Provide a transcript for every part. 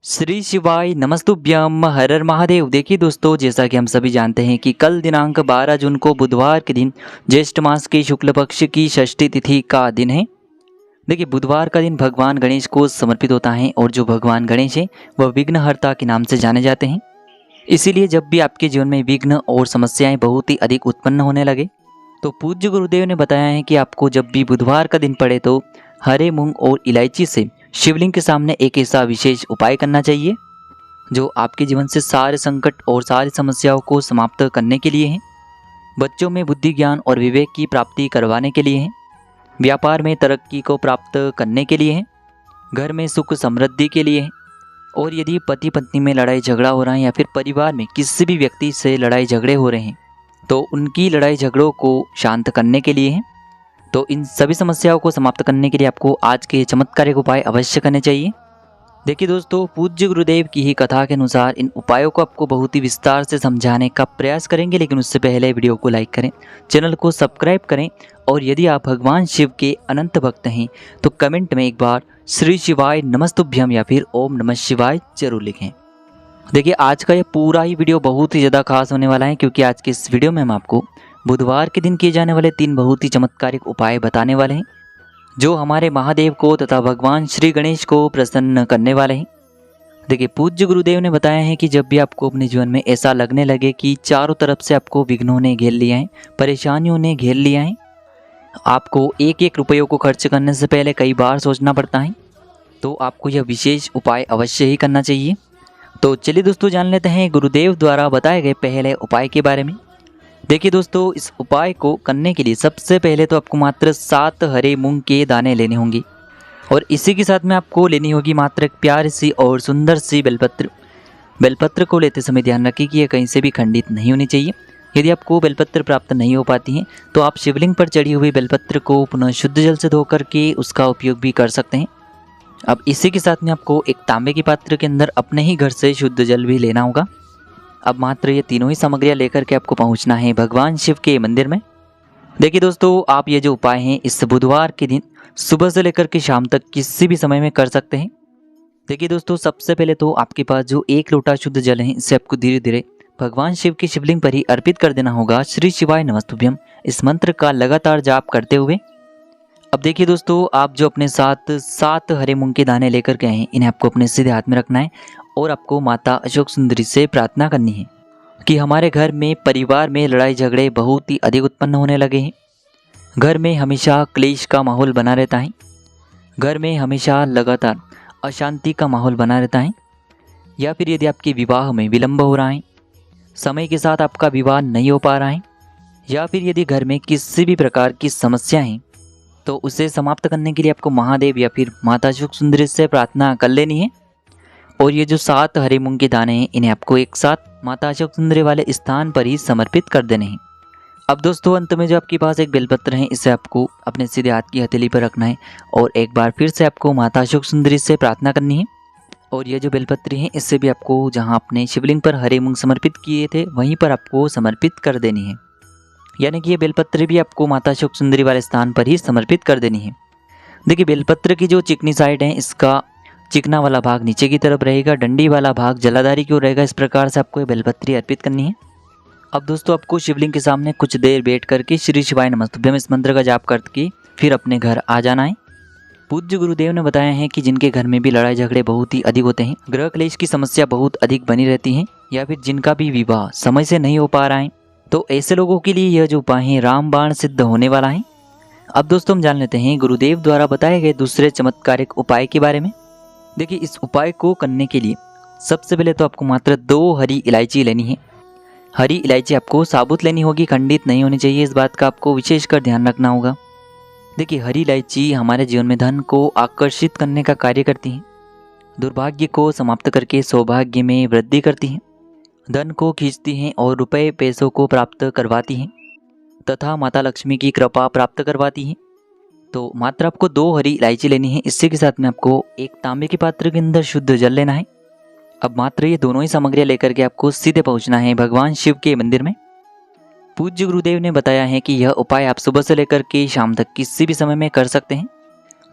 श्री शिवाय नमस्तुभ्यम हर हर महादेव। देखिए दोस्तों, जैसा कि हम सभी जानते हैं कि कल दिनांक 12 जून को बुधवार के दिन ज्येष्ठ मास के शुक्ल पक्ष की षष्ठी तिथि का दिन है। देखिए, बुधवार का दिन भगवान गणेश को समर्पित होता है और जो भगवान गणेश है वह विघ्नहर्ता के नाम से जाने जाते हैं। इसीलिए जब भी आपके जीवन में विघ्न और समस्याएं बहुत ही अधिक उत्पन्न होने लगे तो पूज्य गुरुदेव ने बताया है कि आपको जब भी बुधवार का दिन पड़े तो हरे मूंग और इलायची से शिवलिंग के सामने एक ऐसा विशेष उपाय करना चाहिए जो आपके जीवन से सारे संकट और सारी समस्याओं को समाप्त करने के लिए है। बच्चों में बुद्धि ज्ञान और विवेक की प्राप्ति करवाने के लिए है। व्यापार में तरक्की को प्राप्त करने के लिए है। घर में सुख समृद्धि के लिए है। और यदि पति पत्नी में लड़ाई झगड़ा हो रहा है या फिर परिवार में किसी भी व्यक्ति से लड़ाई झगड़े हो रहे हैं तो उनकी लड़ाई झगड़ों को शांत करने के लिए है। तो इन सभी समस्याओं को समाप्त करने के लिए आपको आज के चमत्कारिक उपाय अवश्य करने चाहिए। देखिए दोस्तों, पूज्य गुरुदेव की ही कथा के अनुसार इन उपायों को आपको बहुत ही विस्तार से समझाने का प्रयास करेंगे, लेकिन उससे पहले वीडियो को लाइक करें, चैनल को सब्सक्राइब करें और यदि आप भगवान शिव के अनंत भक्त हैं तो कमेंट में एक बार श्री शिवाय नमस्तुभ्यम या फिर ओम नमः शिवाय जरूर लिखें। देखिए, आज का यह पूरा ही वीडियो बहुत ही ज़्यादा खास होने वाला है, क्योंकि आज के इस वीडियो में हम आपको बुधवार के दिन किए जाने वाले 3 बहुत ही चमत्कारिक उपाय बताने वाले हैं जो हमारे महादेव को तथा भगवान श्री गणेश को प्रसन्न करने वाले हैं। देखिए, पूज्य गुरुदेव ने बताया है कि जब भी आपको अपने जीवन में ऐसा लगने लगे कि चारों तरफ से आपको विघ्नों ने घेर लिया है, परेशानियों ने घेर लिया है, आपको एक एक रुपयों को खर्च करने से पहले कई बार सोचना पड़ता है, तो आपको यह विशेष उपाय अवश्य ही करना चाहिए। तो चलिए दोस्तों, जान लेते हैं गुरुदेव द्वारा बताए गए पहले उपाय के बारे में। देखिए दोस्तों, इस उपाय को करने के लिए सबसे पहले तो आपको मात्र 7 हरे मूंग के दाने लेने होंगे और इसी के साथ में आपको लेनी होगी मात्र एक प्यारी सी और सुंदर सी बेलपत्र। बेलपत्र को लेते समय ध्यान रखिए कि यह कहीं से भी खंडित नहीं होनी चाहिए। यदि आपको बेलपत्र प्राप्त नहीं हो पाती हैं तो आप शिवलिंग पर चढ़ी हुई बेलपत्र को पुनः शुद्ध जल से धो करके उसका उपयोग भी कर सकते हैं। अब इसी के साथ में आपको एक तांबे के पात्र के अंदर अपने ही घर से शुद्ध जल भी लेना होगा। अब मात्र ये तीनों ही सामग्रियां लेकर के आपको पहुंचना है भगवान शिव के मंदिर में। देखिए दोस्तों, आप ये जो उपाय हैं इस बुधवार के दिन सुबह से लेकर के शाम तक किसी भी समय में कर सकते हैं। देखिए दोस्तों, सबसे पहले तो आपके पास जो 1 लोटा शुद्ध जल है इसे आपको धीरे धीरे भगवान शिव की शिवलिंग पर ही अर्पित कर देना होगा। श्री शिवाय नमस्तुभ्यम इस मंत्र का लगातार जाप करते हुए। अब देखिए दोस्तों, आप जो अपने साथ 7 हरे मूंग के दाने लेकर के आए हैं इन्हें आपको अपने सीधे हाथ में रखना है और आपको माता अशोक सुंदरी से प्रार्थना करनी है कि हमारे घर में परिवार में लड़ाई झगड़े बहुत ही अधिक उत्पन्न होने लगे हैं। घर में हमेशा क्लेश का माहौल बना रहता है। घर में हमेशा लगातार अशांति का माहौल बना रहता है। या फिर यदि आपके विवाह में विलंब हो रहा है, समय के साथ आपका विवाह नहीं हो पा रहा है, या फिर यदि घर में किसी भी प्रकार की समस्या है तो उसे समाप्त करने के लिए आपको महादेव या फिर माता अशोक सुंदरी से प्रार्थना कर लेनी है। और ये जो 7 हरे मूंग के दाने हैं इन्हें आपको एक साथ माता अशोक सुंदरी वाले स्थान पर ही समर्पित कर देने हैं। अब दोस्तों, अंत में जो आपके पास एक बेलपत्र है इसे आपको अपने सीधे हाथ की हथेली पर रखना है और एक बार फिर से आपको माता अशोक सुंदरी से प्रार्थना करनी है। और ये जो बेलपत्री है इससे भी आपको जहाँ आपने शिवलिंग पर हरे मूंग समर्पित किए थे वहीं पर आपको समर्पित कर देनी है। यानी कि ये बेलपत्र भी आपको माता अशोक सुंदरी वाले स्थान पर ही समर्पित कर देनी है। देखिए, बेलपत्र की जो चिकनी साइड है इसका चिकना वाला भाग नीचे की तरफ रहेगा, डंडी वाला भाग जलाधारी की ओर रहेगा। इस प्रकार से आपको ये बेलपत्री अर्पित करनी है। अब दोस्तों, आपको शिवलिंग के सामने कुछ देर बैठ करके श्री शिवाय नमस्तुभ्यम इस मंत्र का जाप करके फिर अपने घर आ जाना है। पूज्य गुरुदेव ने बताया है कि जिनके घर में भी लड़ाई झगड़े बहुत ही अधिक होते हैं, गृह क्लेश की समस्या बहुत अधिक बनी रहती है, या फिर जिनका भी विवाह समय से नहीं हो पा रहा है, तो ऐसे लोगों के लिए यह जो उपाय है रामबाण सिद्ध होने वाला है। अब दोस्तों, हम जान लेते हैं गुरुदेव द्वारा बताए गए दूसरे चमत्कारिक उपाय के बारे में। देखिए, इस उपाय को करने के लिए सबसे पहले तो आपको मात्र 2 हरी इलायची लेनी है। हरी इलायची आपको साबुत लेनी होगी, खंडित नहीं होनी चाहिए। इस बात का आपको विशेषकर ध्यान रखना होगा। देखिए, हरी इलायची हमारे जीवन में धन को आकर्षित करने का कार्य करती है, दुर्भाग्य को समाप्त करके सौभाग्य में वृद्धि करती है, धन को खींचती हैं और रुपए पैसों को प्राप्त करवाती हैं तथा माता लक्ष्मी की कृपा प्राप्त करवाती हैं। तो मात्र आपको 2 हरी इलायची लेनी है। इससे के साथ में आपको एक तांबे के पात्र के अंदर शुद्ध जल लेना है। अब मात्र ये दोनों ही सामग्रियां लेकर के आपको सीधे पहुंचना है भगवान शिव के मंदिर में। पूज्य गुरुदेव ने बताया है कि यह उपाय आप सुबह से लेकर के शाम तक किसी भी समय में कर सकते हैं।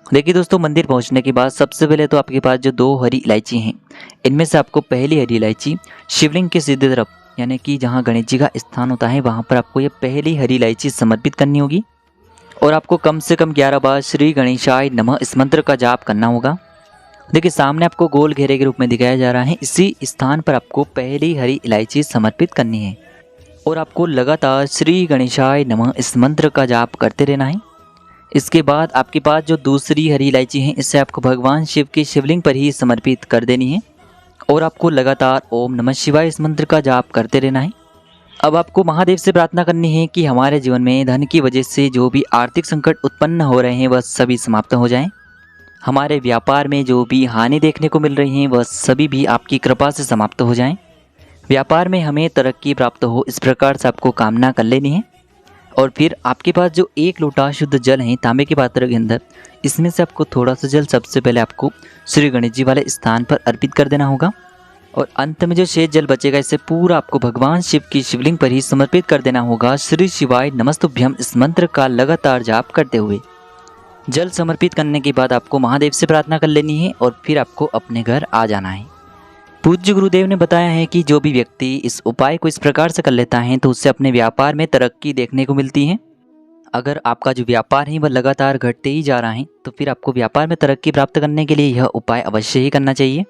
देखिए दोस्तों, मंदिर पहुंचने के बाद सबसे पहले तो आपके पास जो 2 हरी इलायची हैं, इनमें से आपको पहली हरी इलायची शिवलिंग के सीधी तरफ, यानी कि जहां गणेश जी का स्थान होता है वहां पर आपको ये पहली हरी इलायची समर्पित करनी होगी। और आपको कम से कम 11 बार श्री गणेशाय नमः इस मंत्र का जाप करना होगा। देखिए सामने आपको गोल घेरे के रूप में दिखाया जा रहा है, इसी स्थान पर आपको पहली हरी इलायची समर्पित करनी है और आपको लगातार श्री गणेशाय नमः इस मंत्र का जाप करते रहना है। इसके बाद आपके पास जो दूसरी हरी इलायची है, इसे आपको भगवान शिव की शिवलिंग पर ही समर्पित कर देनी है और आपको लगातार ओम नमः शिवाय इस मंत्र का जाप करते रहना है। अब आपको महादेव से प्रार्थना करनी है कि हमारे जीवन में धन की वजह से जो भी आर्थिक संकट उत्पन्न हो रहे हैं वह सभी समाप्त हो जाएं। हमारे व्यापार में जो भी हानि देखने को मिल रही है वह सभी भी आपकी कृपा से समाप्त हो जाएं। व्यापार में हमें तरक्की प्राप्त हो, इस प्रकार से आपको कामना कर लेनी है। और फिर आपके पास जो 1 लोटा शुद्ध जल है तांबे के पात्र के अंदर, इसमें से आपको थोड़ा सा जल सबसे पहले आपको श्री गणेश जी वाले स्थान पर अर्पित कर देना होगा और अंत में जो शेष जल बचेगा इसे पूरा आपको भगवान शिव की शिवलिंग पर ही समर्पित कर देना होगा। श्री शिवाय नमस्तुभ्यम इस मंत्र का लगातार जाप करते हुए जल समर्पित करने के बाद आपको महादेव से प्रार्थना कर लेनी है और फिर आपको अपने घर आ जाना है। पूज्य गुरुदेव ने बताया है कि जो भी व्यक्ति इस उपाय को इस प्रकार से कर लेता है तो उससे अपने व्यापार में तरक्की देखने को मिलती है। अगर आपका जो व्यापार है वह लगातार घटते ही जा रहा है तो फिर आपको व्यापार में तरक्की प्राप्त करने के लिए यह उपाय अवश्य ही करना चाहिए।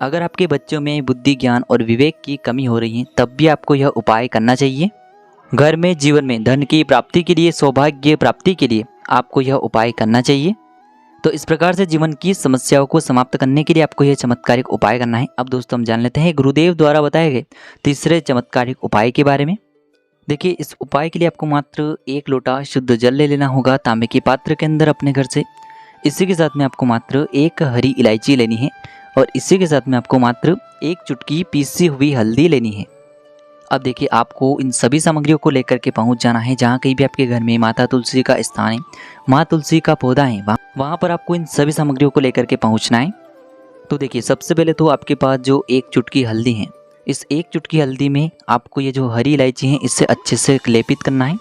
अगर आपके बच्चों में बुद्धि, ज्ञान और विवेक की कमी हो रही है तब भी आपको यह उपाय करना चाहिए। घर में, जीवन में धन की प्राप्ति के लिए, सौभाग्य प्राप्ति के लिए आपको यह उपाय करना चाहिए। तो इस प्रकार से जीवन की समस्याओं को समाप्त करने के लिए आपको यह चमत्कारिक उपाय करना है। अब दोस्तों हम जान लेते हैं गुरुदेव द्वारा बताए गए तीसरे चमत्कारिक उपाय के बारे में। देखिए इस उपाय के लिए आपको मात्र 1 लोटा शुद्ध जल ले लेना होगा तांबे के पात्र के अंदर अपने घर से। इसी के साथ में आपको मात्र 1 हरी इलायची लेनी है और इसी के साथ में आपको मात्र 1 चुटकी पीसी हुई हल्दी लेनी है। अब देखिए आपको इन सभी सामग्रियों को लेकर के पहुंच जाना है जहाँ कहीं भी आपके घर में माता तुलसी का स्थान है, माँ तुलसी का पौधा है, वहाँ पर आपको इन सभी सामग्रियों को लेकर के पहुंचना है। तो देखिए सबसे पहले तो आपके पास जो 1 चुटकी हल्दी है, इस 1 चुटकी हल्दी में आपको ये जो हरी इलायची है इससे अच्छे से लेपित करना है।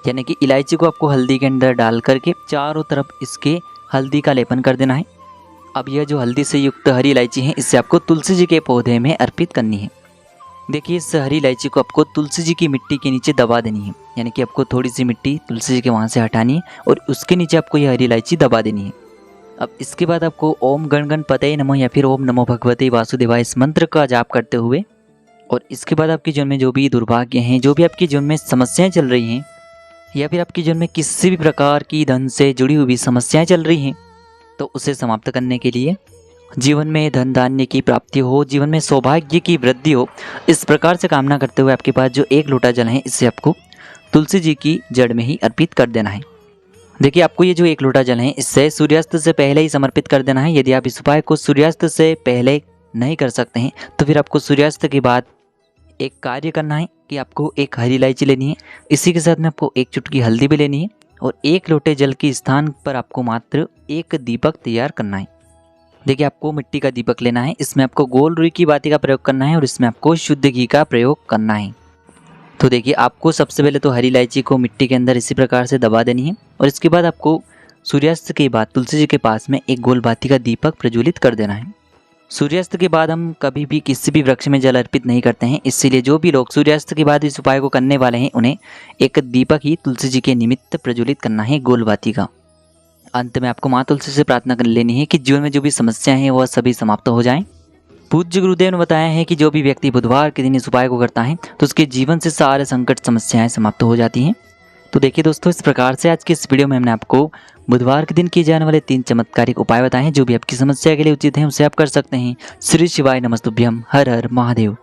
यानी कि इलायची को आपको हल्दी के अंदर डाल करके चारों तरफ इसके हल्दी का लेपन कर देना है। अब यह जो हल्दी से युक्त हरी इलायची है इससे आपको तुलसी जी के पौधे में अर्पित करनी है। देखिए इस हरी इलायची को आपको तुलसी जी की मिट्टी के नीचे दबा देनी है, यानी कि आपको थोड़ी सी मिट्टी तुलसी जी के वहाँ से हटानी है और उसके नीचे आपको यह हरी इलायची दबा देनी है। अब इसके बाद आपको ओम गण गणपतये नमः या फिर ओम नमो भगवते वासुदेवाय इस मंत्र का जाप करते हुए और इसके बाद आपके जीवन में जो भी दुर्भाग्य हैं, जो भी आपके जीवन में समस्याएं चल रही हैं या फिर आपके जीवन में किसी भी प्रकार की धन से जुड़ी हुई समस्याएं चल रही हैं तो उसे समाप्त करने के लिए, जीवन में धन धान्य की प्राप्ति हो, जीवन में सौभाग्य की वृद्धि हो, इस प्रकार से कामना करते हुए आपके पास जो 1 लोटा जल है इससे आपको तुलसी जी की जड़ में ही अर्पित कर देना है। देखिए आपको ये जो 1 लोटा जल है इससे सूर्यास्त से पहले ही समर्पित कर देना है। यदि आप इस उपाय को सूर्यास्त से पहले नहीं कर सकते हैं तो फिर आपको सूर्यास्त के बाद एक कार्य करना है कि आपको 1 हरी इलायची लेनी है, इसी के साथ में आपको 1 चुटकी हल्दी भी लेनी है और 1 लोटे जल के स्थान पर आपको मात्र 1 दीपक तैयार करना है। देखिए आपको मिट्टी का दीपक लेना है, इसमें आपको गोल रुई की बाती का प्रयोग करना है और इसमें आपको शुद्ध घी का प्रयोग करना है। तो देखिए आपको सबसे पहले तो हरी इलायची को मिट्टी के अंदर इसी प्रकार से दबा देनी है और इसके बाद आपको सूर्यास्त के बाद तुलसी जी के पास में एक गोल बाती का दीपक प्रज्वलित कर देना है। सूर्यास्त के बाद हम कभी भी किसी भी वृक्ष में जल अर्पित नहीं करते हैं, इसीलिए जो भी लोग सूर्यास्त के बाद इस उपाय को करने वाले हैं उन्हें एक दीपक ही तुलसी जी के निमित्त प्रज्वलित करना है गोल बाती का। अंत में आपको माँ तुलसी से प्रार्थना कर लेनी है कि जीवन में जो भी समस्याएं हैं वह सभी समाप्त हो जाएं। पूज्य गुरुदेव ने बताया है कि जो भी व्यक्ति बुधवार के दिन इस उपाय को करता है तो उसके जीवन से सारे संकट समस्याएं समाप्त हो जाती हैं। तो देखिए दोस्तों, इस प्रकार से आज के इस वीडियो में हमने आपको बुधवार के दिन किए जाने वाले 3 चमत्कारिक उपाय बताए हैं। जो भी आपकी समस्या के लिए उचित हैं उसे आप कर सकते हैं। श्री शिवाय नमस्तुभ्यम। हर हर महादेव।